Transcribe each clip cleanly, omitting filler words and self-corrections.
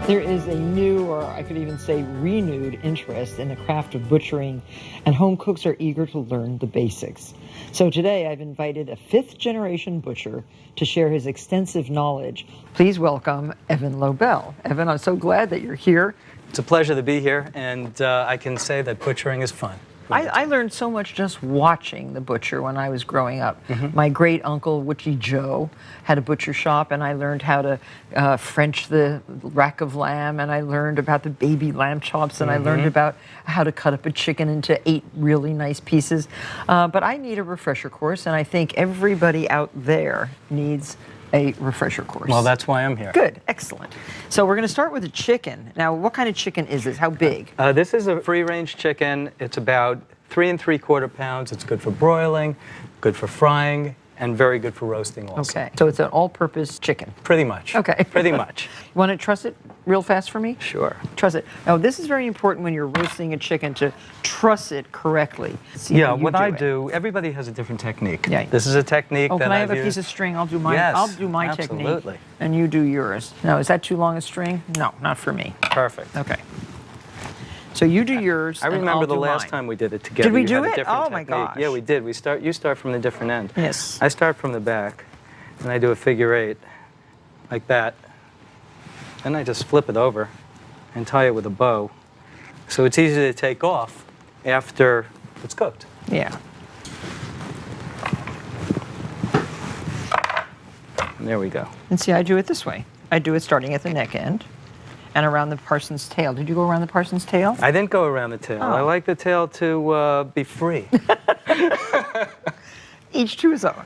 There is a new, or I could even say renewed, interest in the craft of butchering, and home cooks are eager to learn the basics. So today I've invited a fifth-generation butcher to share his extensive knowledge. Please welcome Evan Lobel. Evan, I'm so glad that you're here. It's a pleasure to be here, and I can say that butchering is fun. I learned so much just watching the butcher when I was growing up. My great uncle, Witchy Joe, had a butcher shop, and I learned how to French the rack of lamb, and I learned about the baby lamb chops, and I learned about how to cut up a chicken into 8 really nice pieces. But I need a refresher course, and I think everybody out there needs a refresher course. Well, that's why I'm here. Good, excellent. So we're going to start with the chicken. Now, what kind of chicken is this? How big? This is a free-range chicken. It's about 3 3/4 pounds. It's good for broiling, good for frying, and very good for roasting also. Okay, so it's an all-purpose chicken. Pretty much. Okay. Pretty much. You want to truss it real fast for me? Sure. Truss it. Now, this is very important when you're roasting a chicken to truss it correctly. See Yeah, how you what I it. do, everybody has a different technique. Yeah. This is a technique Oh, that can I have I've a piece used. of string? I'll do mine. Yes, I'll do my technique. absolutely. And you do yours. Now, is that too long a string? No, not for me. Perfect. Okay. So you do yours. I and remember I'll the do last mine. time we did it together. Did we You do had a it? different Oh, my technique. gosh. Yeah, we did. You start from the different end. Yes. I start from the back, and I do a figure 8, like that. Then I just flip it over and tie it with a bow, so it's easy to take off after it's cooked. Yeah. And there we go. And see, I do it this way. I do it starting at the neck end and around the parson's tail. Did you go around the parson's tail? I didn't go around the tail. Oh. I like the tail to be free. Each to his own.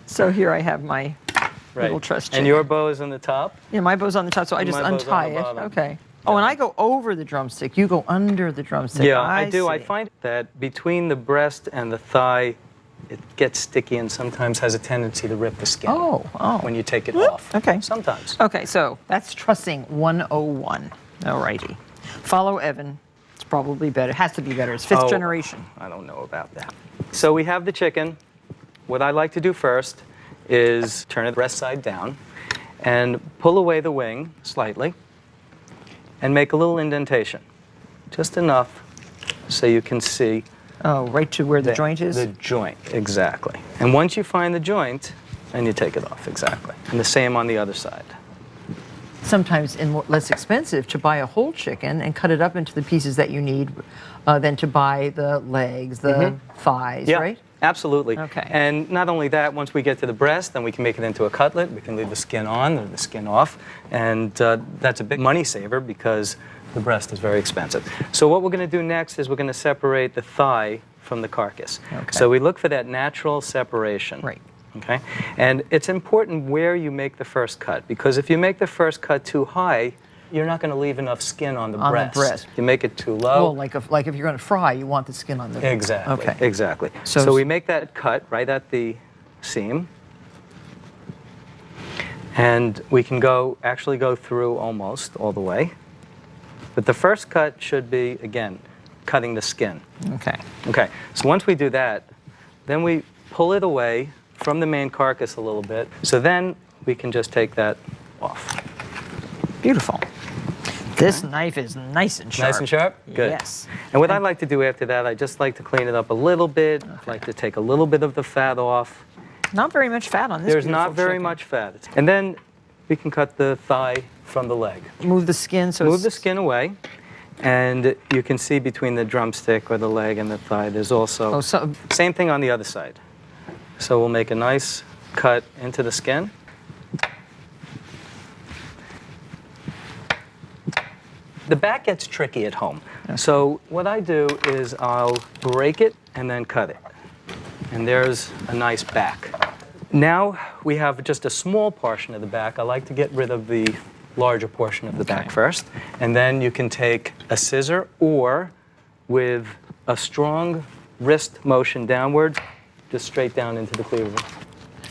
So here I have my little truss chicken. And your bow is on the top? Yeah, my bow's on the top, so I just My bow's on untie the it. bottom. Okay. Oh, and I go over the drumstick. You go under the drumstick. Yeah, I do. I see. find that between the breast and the thigh, it gets sticky and sometimes has a tendency to rip the skin when you take it off. Okay. Sometimes. Okay, so that's trussing 101. All righty. Follow Evan. It's probably better. It has to be better. It's fifth generation. I don't know about that. So we have the chicken. What I like to do first is turn the breast side down and pull away the wing slightly and make a little indentation. Just enough so you can see Oh, right to where the joint is? the joint, exactly. And once you find the joint, then you take it off, exactly. And the same on the other side. Sometimes less expensive to buy a whole chicken and cut it up into the pieces that you need than to buy the legs, the thighs, Yeah, right? absolutely. Okay. And not only that, once we get to the breast, then we can make it into a cutlet. We can leave the skin on or the skin off. And that's a big money saver because the breast is very expensive. So what we're going to do next is we're going to separate the thigh from the carcass. Okay. So we look for that natural separation. Right. Okay? And it's important where you make the first cut, because if you make the first cut too high, you're not going to leave enough skin on the breast. You make it too low. Well, like if you're going to fry, you want the skin on the... Exactly. Okay. Exactly. So we make that cut right at the seam. And we can actually go through almost all the way. But the first cut should be, again, cutting the skin. Okay. Okay, so once we do that, then we pull it away from the main carcass a little bit. So then we can just take that off. Beautiful. This knife is nice and sharp. Nice and sharp? Good. Yes. And what I like to do after that, I just like to clean it up a little bit. I like to take a little bit of the fat off. Not very much fat on this. There's beautiful not very chicken. much fat. And then we can cut the thigh from the leg. Move the skin so Move it's... the skin away. And you can see between the drumstick or the leg and the thigh, there's also... Oh, so... Same thing on the other side. So we'll make a nice cut into the skin. The back gets tricky at home. Okay. So what I do is I'll break it and then cut it. And there's a nice back. Now we have just a small portion of the back. I like to get rid of the larger portion of the back first. And then you can take a scissor or with a strong wrist motion downward, just straight down into the cleaver.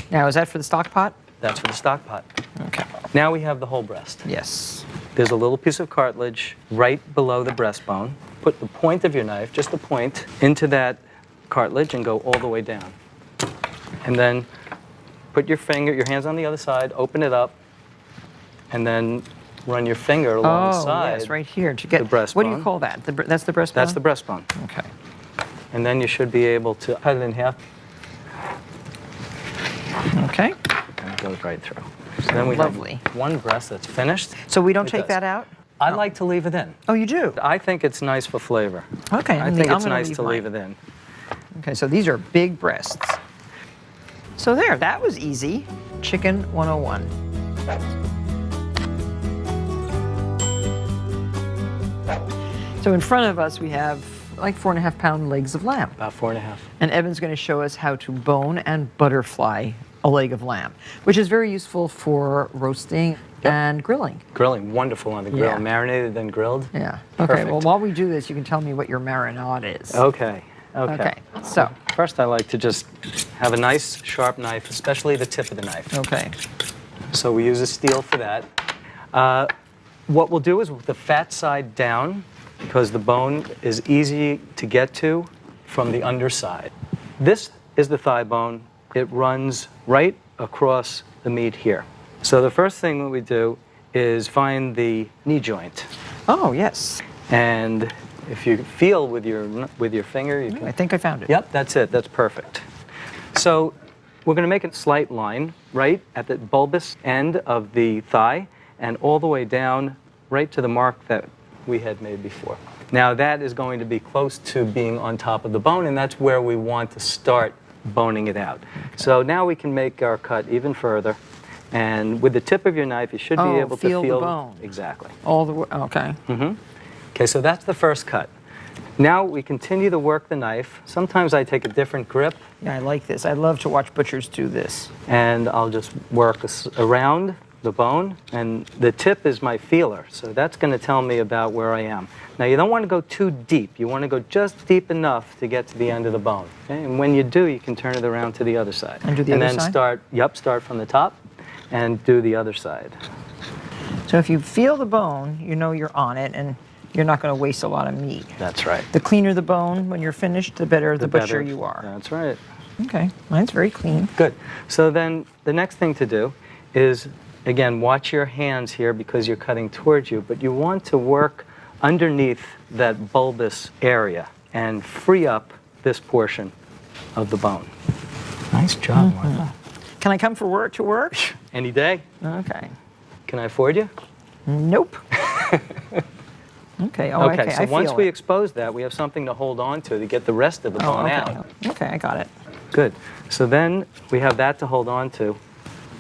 Now, is that for the stock pot? That's for the stock pot. Okay. Now we have the whole breast. Yes. There's a little piece of cartilage right below the breastbone. Put the point of your knife, just the point, into that cartilage and go all the way down. And then put your hands on the other side, open it up, and then run your finger along the Oh, side. yes, right here to get the breastbone. What do you call that? That's the breastbone. That's the breastbone. Okay. And then you should be able to cut it in half, Okay. and it goes right through. So then we Lovely. have one breast that's finished. So we don't It take does. that out? I like to leave it in. Oh, you do? I think it's nice for flavor. Okay. I I'm think it's gonna nice to leave mine. it in. Okay, so these are big breasts. So there, that was easy. Chicken 101. So in front of us we have like 4.5 pound legs of lamb. About 4.5. And Evan's going to show us how to bone and butterfly a leg of lamb, which is very useful for roasting and grilling. Grilling, wonderful on the grill. Yeah. Marinated, then grilled. Yeah. Okay, Perfect. well, while we do this, you can tell me what your marinade is. Okay. Okay, so, First, I like to just have a nice sharp knife, especially the tip of the knife. okay. So we use a steel for that. What we'll do is with the fat side down, because the bone is easy to get to from the underside. This is the thigh bone. It runs right across the meat here. So the first thing that we do is find the knee joint. Oh, yes. And if you feel with your finger, you can. I think I found it. Yep, that's it. That's perfect. So we're going to make a slight line right at the bulbous end of the thigh and all the way down right to the mark that we had made before. Now that is going to be close to being on top of the bone, and that's where we want to start boning it out. So now we can make our cut even further. And with the tip of your knife, you should be able to feel feel the bone. Exactly. All the way, okay. Okay, so that's the first cut. Now we continue to work the knife. Sometimes I take a different grip, Yeah, I like this. I love to watch butchers do this. and I'll just work around the bone, and the tip is my feeler, so that's going to tell me about where I am. Now you don't want to go too deep. You want to go just deep enough to get to the end of the bone. Okay? And when you do, you can turn it around to the other side. And do the other then side? start from the top and do the other side. So if you feel the bone, you know you're on it, and you're not going to waste a lot of meat. That's right. The cleaner the bone when you're finished, the better the butcher better. you are. That's right. Okay, mine's very clean. Good. So then the next thing to do is, again, watch your hands here because you're cutting towards you, but you want to work underneath that bulbous area and free up this portion of the bone. Nice job, Martha. Can I come for work to work? Any day. Okay. Can I afford you? Nope. Okay. Oh, okay. So I once feel we it. expose that, we have something to hold on to get the rest of the Oh, bone okay. out. Okay, I got it. Good. So then we have that to hold on to,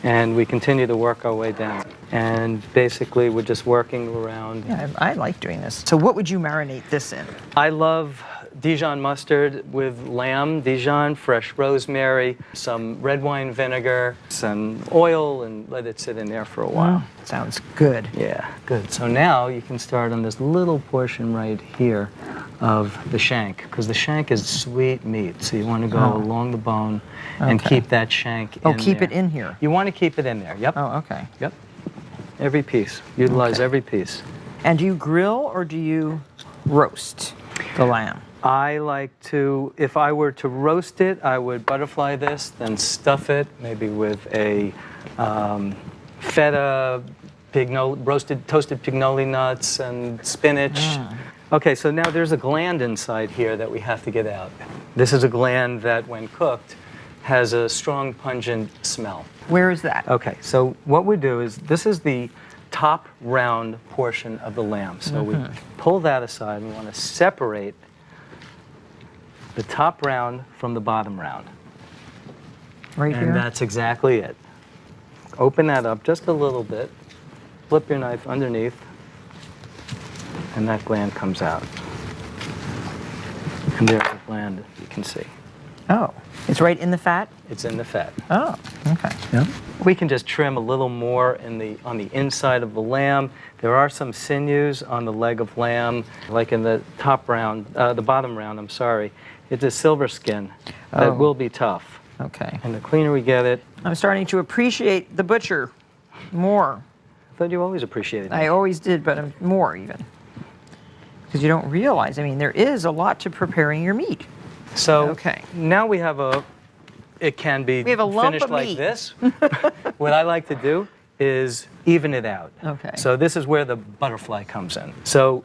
and we continue to work our way down. And basically, we're just working around. Yeah, I like doing this. So what would you marinate this in? I love Dijon mustard with lamb, Dijon, fresh rosemary, some red wine vinegar, some oil, and let it sit in there for a while. Sounds good. Yeah, good. So now you can start on this little portion right here of the shank, because the shank is sweet meat. So you want to go Oh. along the bone and Okay. keep that shank in Oh, keep there. it in here. You want to keep it in there. Yep. Oh, okay. Yep. Every piece. Utilize Okay. every piece. And do you grill or do you roast the lamb? I like to, if I were to roast it, I would butterfly this, then stuff it, maybe with a feta, toasted pignoli nuts, and spinach. Okay, so now there's a gland inside here that we have to get out. This is a gland that, when cooked, has a strong, pungent smell. Where is that? Okay, so what we do is, this is the top round portion of the lamb. So we pull that aside, and we want to separate the top round from the bottom round. Right And here? that's exactly it. Open that up just a little bit, flip your knife underneath, and that gland comes out. And there's the gland, you can see. Oh, it's right in the fat? It's in the fat. Oh, okay. We can just trim a little more on the inside of the lamb. There are some sinews on the leg of lamb, like in the the bottom round, I'm sorry. It's a silver skin that Oh. will be tough. Okay. And the cleaner we get it, I'm starting to appreciate the butcher more. I thought you always appreciated I it. always did, but more even. Because you don't realize, I mean, there is a lot to preparing your meat. So Okay. now we have it can be We have a lump finished of like meat. this. What I like to do is even it out. Okay. So this is where the butterfly comes in. So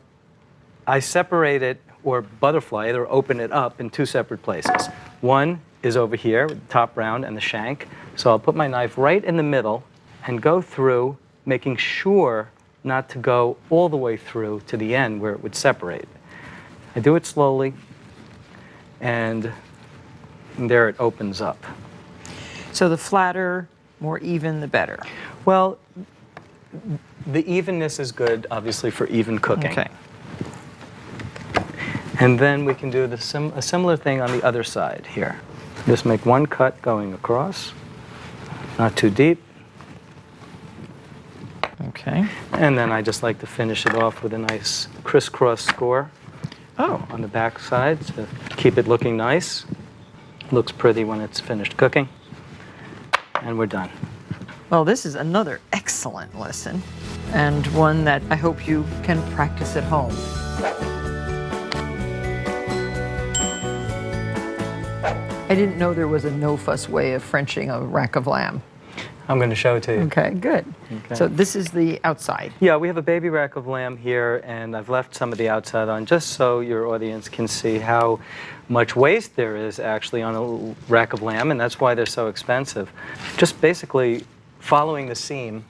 I separate it, or butterfly it, or open it up in two separate places. One is over here, with the top round and the shank. So I'll put my knife right in the middle and go through, making sure not to go all the way through to the end where it would separate. I do it slowly, and there it opens up. So the flatter, more even, the better. Well, the evenness is good, obviously, for even cooking. Okay. And then we can do a similar thing on the other side here. Just make one cut going across, not too deep. Okay. And then I just like to finish it off with a nice crisscross score on the back side to keep it looking nice. Looks pretty when it's finished cooking. And we're done. Well, this is another excellent lesson, and one that I hope you can practice at home. I didn't know there was a no-fuss way of Frenching a rack of lamb. I'm going to show it to you. Okay, good. Okay. So this is the outside. Yeah, we have a baby rack of lamb here, and I've left some of the outside on just so your audience can see how much waste there is actually on a rack of lamb, and that's why they're so expensive. Just basically following the seam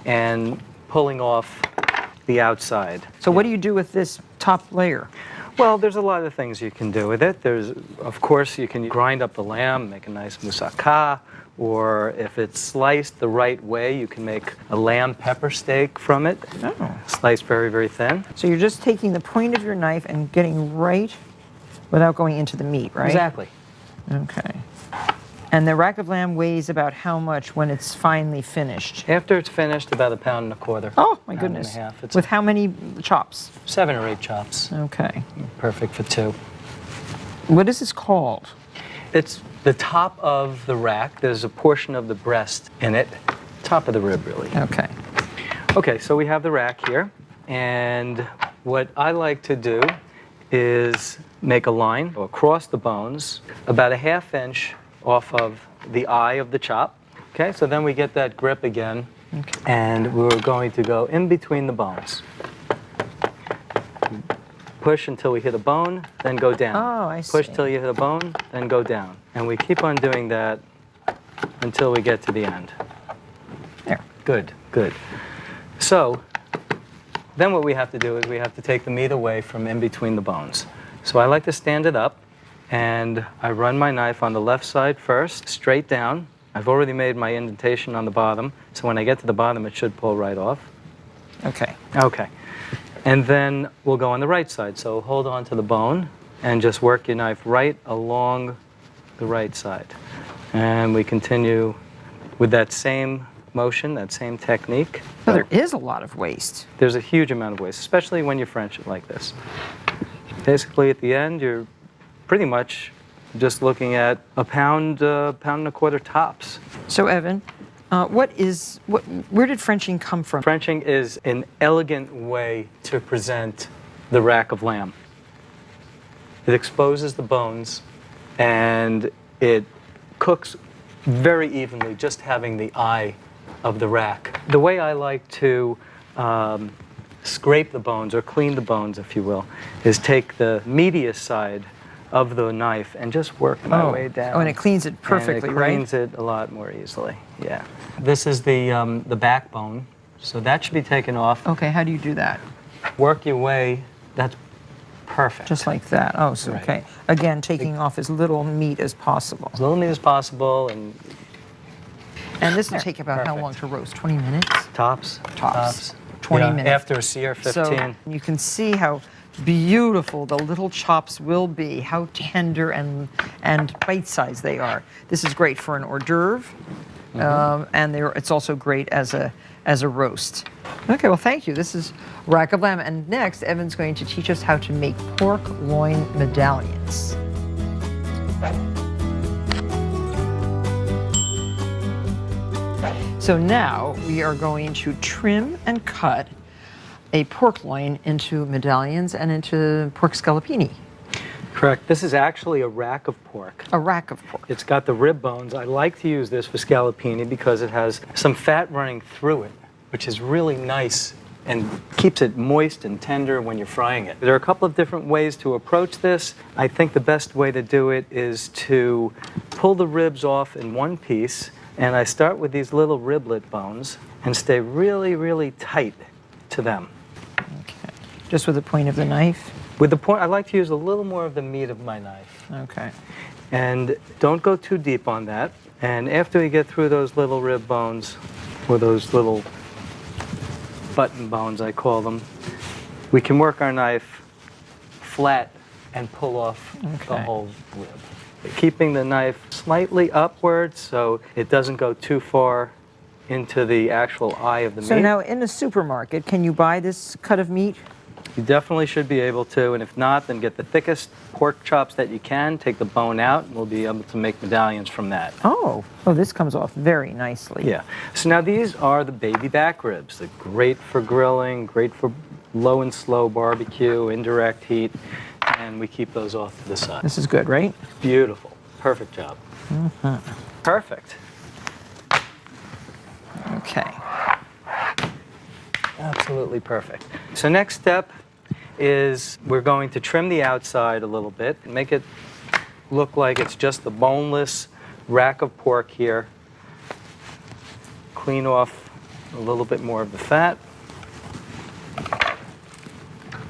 and pulling off the outside. So what do you do with this top layer? Well, there's a lot of things you can do with it. Of course, you can grind up the lamb, make a nice moussaka, or if it's sliced the right way, you can make a lamb pepper steak from it. Oh. Sliced very, very thin. So you're just taking the point of your knife and getting right without going into the meat, right? Exactly. Okay. And the rack of lamb weighs about how much when it's finally finished? After it's finished, about 1.25 pounds. Oh, my Pound goodness. and a half. It's With how many chops? 7 or 8 chops. Okay. Perfect for 2. What is this called? It's the top of the rack. There's a portion of the breast in it. Top of the rib, really. Okay. Okay, so we have the rack here. And what I like to do is make a line across the bones, about a 1/2 inch off of the eye of the chop. Okay, so then we get that grip again. Okay. And we're going to go in between the bones. Push until we hit a bone, then go down. Oh, I Push see. till you hit a bone, then go down. And we keep on doing that until we get to the end. There. Good, good. So then what we have to do is we have to take the meat away from in between the bones. So I like to stand it up, and I run my knife on the left side first, straight down. I've already made my indentation on the bottom, so when I get to the bottom, it should pull right off. Okay. Okay. And then we'll go on the right side. So hold on to the bone and just work your knife right along the right side. And we continue with that same motion, that same technique. Well, there is a lot of waste. There's a huge amount of waste, especially when you French it like this. Basically, at the end, you're pretty much just looking at a pound, 1.25 pounds tops. So, Evan, where did Frenching come from? Frenching is an elegant way to present the rack of lamb. It exposes the bones and it cooks very evenly, just having the eye of the rack. The way I like to scrape the bones, or clean the bones, if you will, is take the meatiest side of the knife and just work my way down. Oh, and it cleans it perfectly, and it right? cleans it a lot more easily, yeah. This is the backbone, so that should be taken off. Okay, how do you do that? Work your way, that's perfect. Just like that. Oh, so Right. okay. Again, taking off as little meat as possible. as little meat as possible, and And this will take about how Perfect. long to roast? 20 minutes? tops. 20 minutes. After a sear, 15. So you can see how beautiful the little chops will be, how tender and bite-sized they are. This is great for an hors d'oeuvre, and it's also great as a roast. Okay, well, thank you. This is rack of lamb, and next, Evan's going to teach us how to make pork loin medallions. So now we are going to trim and cut a pork loin into medallions and into pork scallopini. Correct. This is actually a rack of pork. A rack of pork. It's got the rib bones. I like to use this for scallopini because it has some fat running through it, which is really nice and keeps it moist and tender when you're frying it. There are a couple of different ways to approach this. I think the best way to do it is to pull the ribs off in one piece, and I start with these little riblet bones and stay really, really tight to them. Okay. Just with the point of the knife? With the point, I like to use a little more of the meat of my knife. Okay. And don't go too deep on that. And after we get through those little rib bones, or those little button bones, I call them, we can work our knife flat and pull off the Okay. whole rib. Keeping the knife slightly upward so it doesn't go too far into the actual eye of the So meat. now in a supermarket, can you buy this cut of meat? You definitely should be able to, and if not, then get the thickest pork chops that you can, take the bone out, and we'll be able to make medallions from that. Oh, this comes off very nicely. Yeah. So now these are the baby back ribs. They're great for grilling, great for low and slow barbecue, indirect heat, and we keep those off to the side. This is good, right? Beautiful. Perfect job. Perfect. Okay. Absolutely perfect. So next step is we're going to trim the outside a little bit and make it look like it's just the boneless rack of pork here. Clean off a little bit more of the fat.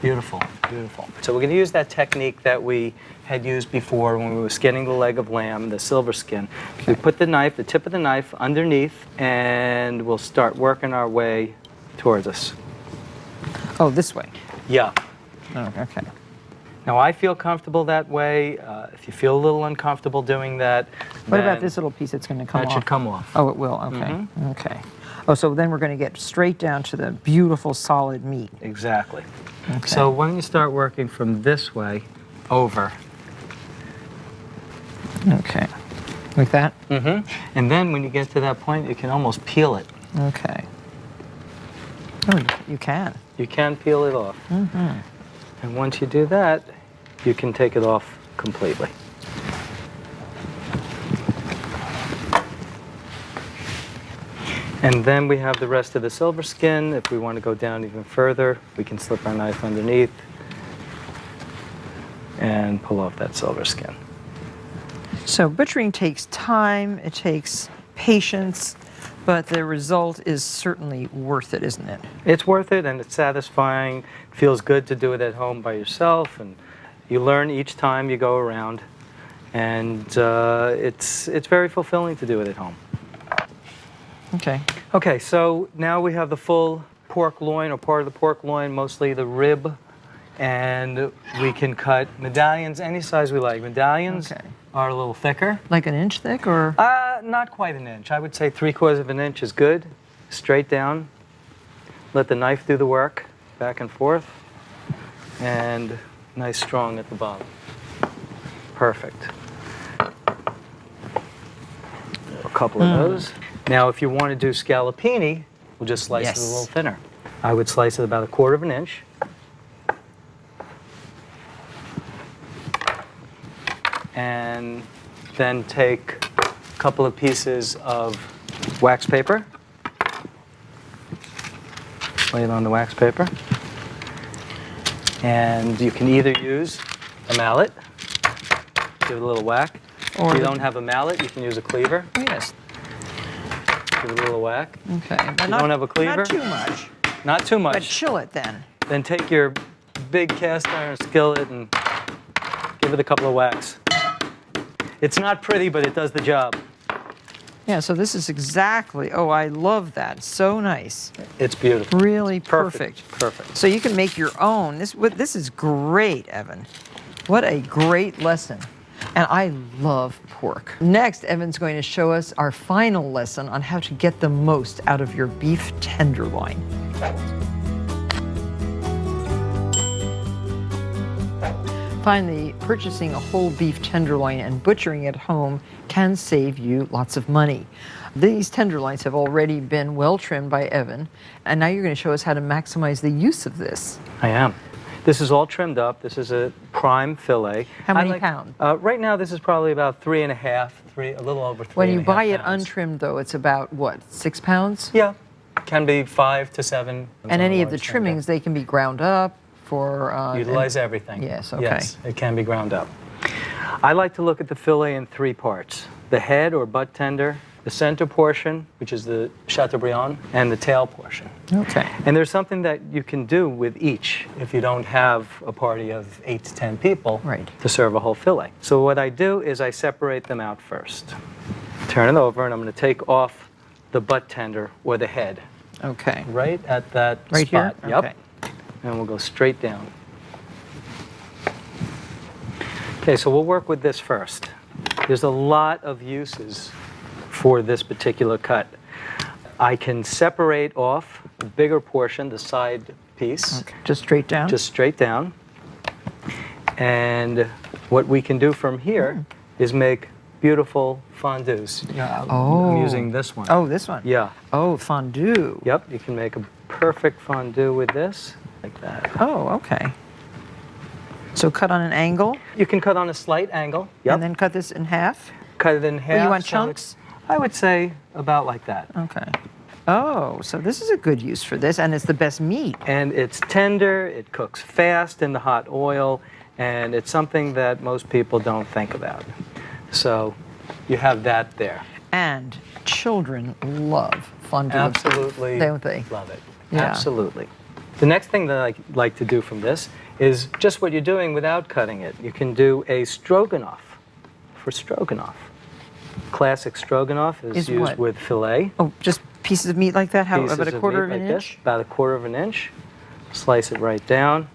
Beautiful, beautiful. So we're going to use that technique that we had used before when we were skinning the leg of lamb, the silver skin. We put the knife, the tip of the knife underneath, and we'll start working our way towards us. Oh, this way. Yeah. Oh, okay. Now I feel comfortable that way. If you feel a little uncomfortable doing that, What about then this little piece that's going to come that off? should come off. Oh, it will. Okay. Okay. Oh, so then we're going to get straight down to the beautiful solid meat. Exactly. Okay. So why don't you start working from this way over. Okay. Like that? Mm-hmm. And then when you get to that point, you can almost peel it. Okay. Oh, you can. You can peel it off. And once you do that, you can take it off completely. And then we have the rest of the silver skin. If we want to go down even further, we can slip our knife underneath and pull off that silver skin. So butchering takes time, it takes patience, but the result is certainly worth it, isn't it? It's worth it, and it's satisfying. It feels good to do it at home by yourself, and you learn each time you go around. And it's very fulfilling to do it at home. Okay. Okay, so now we have the full pork loin, or part of the pork loin, mostly the rib, and we can cut medallions any size we like. Medallions Okay. are a little thicker. Like an inch thick, or? Not quite an inch. I would say 3/4 of an inch is good. Straight down. Let the knife do the work, back and forth, and nice strong at the bottom. Perfect. A couple of those. Now, if you want to do scallopini, we'll just slice it a little thinner. I would slice it about 1/4 of an inch. And then take a couple of pieces of wax paper. Lay it on the wax paper. And you can either use a mallet, give it a little whack. Or If you the- don't have a mallet, you can use a cleaver. Yes. Give it a little whack. Okay. But You don't have a cleaver? Not too much. Not too But much. chill it then. Then take your big cast iron skillet and give it a couple of whacks. It's not pretty, but it does the job. Yeah, so this is exactly, oh, I love that. So nice. It's beautiful. Really perfect. Perfect. So you can make your own. This is great, Evan. What a great lesson. And I love pork. Next, Evan's going to show us our final lesson on how to get the most out of your beef tenderloin. Finally, purchasing a whole beef tenderloin and butchering it at home can save you lots of money. These tenderloins have already been well trimmed by Evan, and now you're going to show us how to maximize the use of this. I am. This is all trimmed up. This is a prime fillet. How many pounds? Right now, this is probably about 3.5, a little over 3.5 When you buy it pounds. untrimmed, though, it's about, what, 6 pounds? Yeah, can be 5 to 7. And any of the trimmings, they can be ground up for... Utilize everything. Yes, okay. Yes, it can be ground up. I like to look at the fillet in 3 parts. The head or butt tender, the center portion, which is the Chateaubriand, and the tail portion. Okay. And there's something that you can do with each if you don't have a party of 8 to 10 people Right. to serve a whole fillet. So what I do is I separate them out first. Turn it over, and I'm going to take off the butt tender or the head Okay. right at that Right spot. here? Yep. Okay. And we'll go straight down. Okay, so we'll work with this first. There's a lot of uses for this particular cut. I can separate off the bigger portion, the side piece, Okay. Just straight down? just straight down. And what we can do from here is make beautiful fondues. Oh. I'm using this one. Oh, this one? Yeah. Oh, fondue. Yep, you can make a perfect fondue with this, like that. Oh, okay. So cut on an angle, You can cut on a slight angle. Yep. and then cut this in half? Cut it in half. you want so chunks? it's- I would say about like that. Okay. Oh, so this is a good use for this, and it's the best meat. And it's tender, it cooks fast in the hot oil, and it's something that most people don't think about. So you have that there. And children love fondue. Absolutely Don't they? love it. Yeah. Absolutely. The next thing that I like to do from this is just what you're doing without cutting it. You can do a stroganoff for stroganoff. Classic stroganoff is Is used what? with filet. Oh, just pieces of meat like that? How, Pieces about a quarter of meat an like inch? this, about a quarter of an inch. Slice it right down.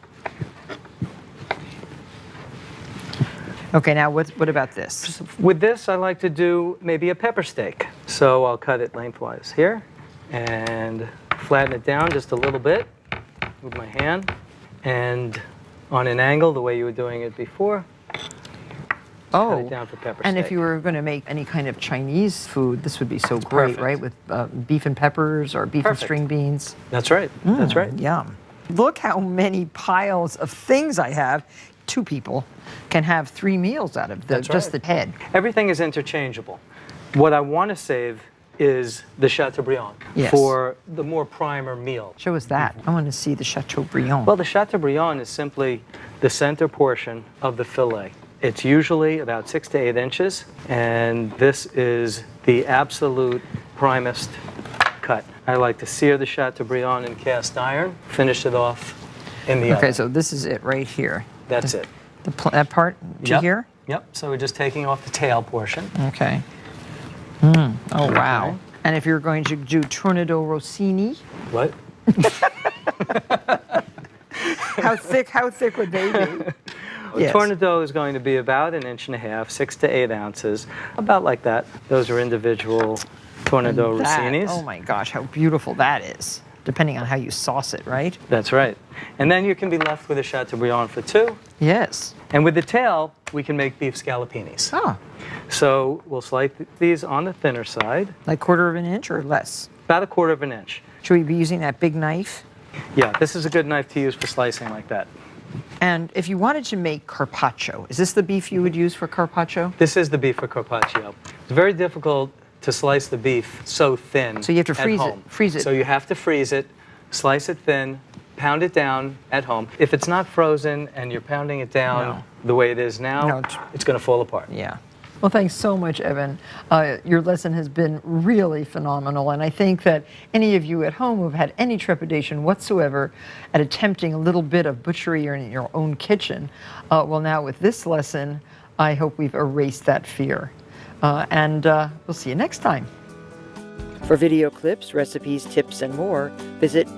Okay, now what about this? With this, I like to do maybe a pepper steak. So I'll cut it lengthwise here and flatten it down just a little bit with my hand. And on an angle, the way you were doing it before, cut Oh, it down for pepper and steak. if you were going to make any kind of Chinese food, this would be so great, Perfect. right? With beef and peppers or beef Perfect. and string beans. That's right. That's right. Yum. Look how many piles of things I have. 2 people can have 3 meals out of That's just right. the head. Everything is interchangeable. What I want to save is the Chateaubriand Yes. for the more primer meal. Show us that. I want to see the Chateaubriand. Well, the Chateaubriand is simply the center portion of the fillet. It's usually about 6 to 8 inches, and this is the absolute primest cut. I like to sear the Chateaubriand in cast iron, finish it off in the okay, oven. so this is it right here. That's it. That part to Yep. here? Yep, so we're just taking off the tail portion. Okay. Oh, wow. And if you're going to do Tornado Rossini, What? how thick would they be? Yes. Tornado is going to be about 1.5 inches, 6 to 8 ounces, about like that. Those are individual Tornado That- Rossinis. oh my gosh, how beautiful that is. Depending on how you sauce it, right? That's right. And then you can be left with a Chateaubriand for 2. Yes. And with the tail, we can make beef scallopinis. Oh, So we'll slice these on the thinner side, like quarter of an inch or less? about 1/4 inch. Should we be using that big knife? Yeah, this is a good knife to use for slicing like that. And if you wanted to make carpaccio, is this the beef you would use for carpaccio? This is the beef for carpaccio. It's very difficult to slice the beef so thin. So you have to at freeze it- home. freeze it. So you have to freeze it, slice it thin, pound it down at home. If it's not frozen and you're pounding it down No. the way it is now, No, it's going to fall apart. Yeah. Well, thanks so much, Evan. Your lesson has been really phenomenal, and I think that any of you at home who've had any trepidation whatsoever at attempting a little bit of butchery in your own kitchen, well, now with this lesson, I hope we've erased that fear. And we'll see you next time. For video clips, recipes, tips, and more, visit